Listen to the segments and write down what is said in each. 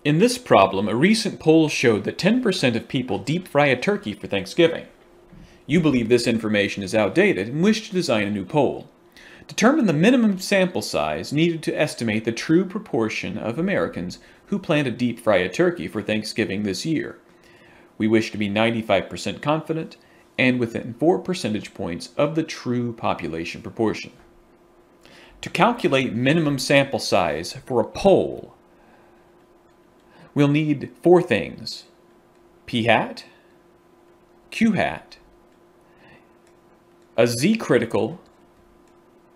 In this problem, a recent poll showed that 10% of people deep fry a turkey for Thanksgiving. You believe this information is outdated and wish to design a new poll. Determine the minimum sample size needed to estimate the true proportion of Americans who plan to deep fry a turkey for Thanksgiving this year. We wish to be 95% confident and within 4 percentage points of the true population proportion. To calculate minimum sample size for a poll, we'll need 4 things: p hat, q hat, a z-critical,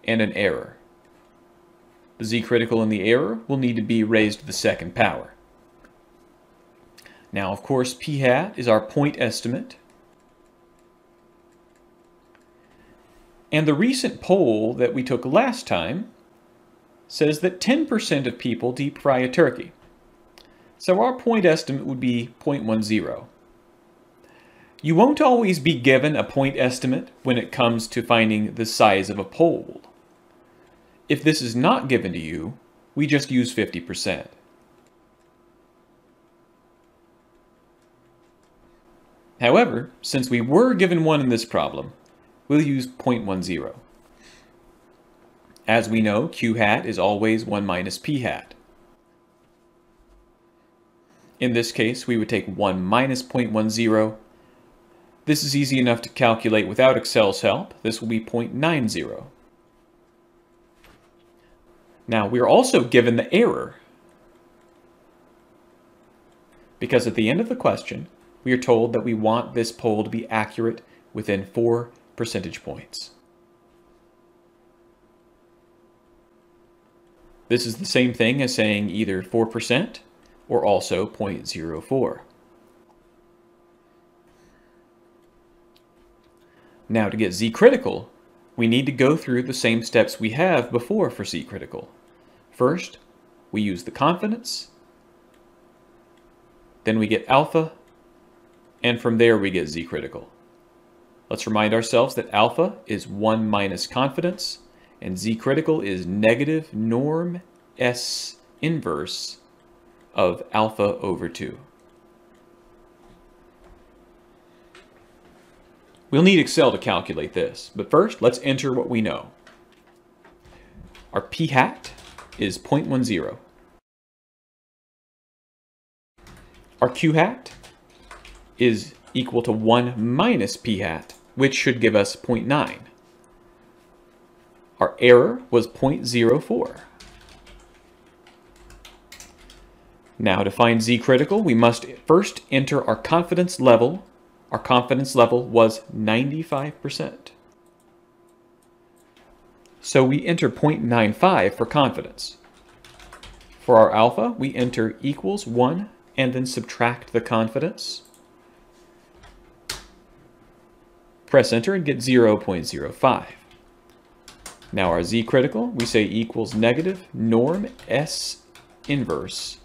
and an error. The z-critical and the error will need to be raised to the second power. Now, of course, p hat is our point estimate. And the recent poll that we took last time says that 10% of people deep fry a turkey. So our point estimate would be 0.10. You won't always be given a point estimate when it comes to finding the size of a poll. If this is not given to you, we just use 50%. However, since we were given one in this problem, we'll use 0.10. As we know, q hat is always 1 minus p hat. In this case, we would take 1 minus 0.10. This is easy enough to calculate without Excel's help. This will be 0.90. Now, we're also given the error, because at the end of the question, we are told that we want this poll to be accurate within 4 percentage points. This is the same thing as saying either 4% or also 0.04. Now, to get z-critical, we need to go through the same steps we have before for z-critical. First, we use the confidence, then we get alpha, and from there we get z-critical. Let's remind ourselves that alpha is 1 minus confidence, and z-critical is negative norm S inverse of alpha over 2. We'll need Excel to calculate this, but first let's enter what we know. Our p hat is 0.10. Our q hat is equal to 1 minus p hat, which should give us 0.9. Our error was 0.04. Now, to find z-critical, we must first enter our confidence level. Our confidence level was 95%. So we enter 0.95 for confidence. For our alpha, we enter equals 1 and then subtract the confidence. Press enter and get 0.05. Now our z-critical, we say equals negative norm S inverse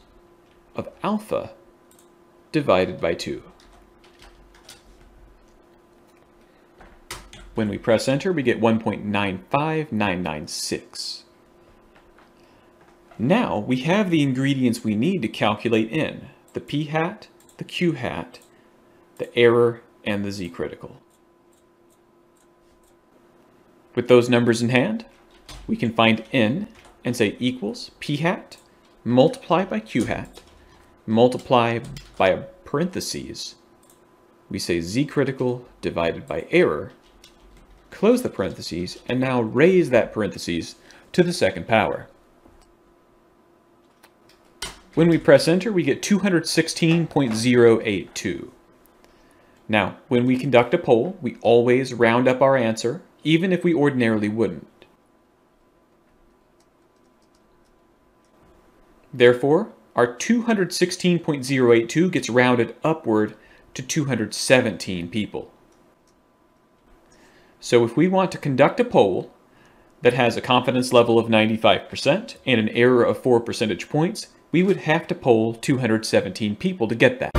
of alpha divided by 2. When we press enter, we get 1.95996. Now we have the ingredients we need to calculate in: the p hat, the q hat, the error, and the z-critical. With those numbers in hand, we can find n and say equals p hat multiply by q hat multiply by a parentheses. We say z-critical divided by error, close the parentheses, and now raise that parentheses to the second power. When we press enter, we get 216.082. Now, when we conduct a poll, we always round up our answer, even if we ordinarily wouldn't. Therefore, our 216.082 gets rounded upward to 217 people. So if we want to conduct a poll that has a confidence level of 95% and an error of 4 percentage points, we would have to poll 217 people to get that.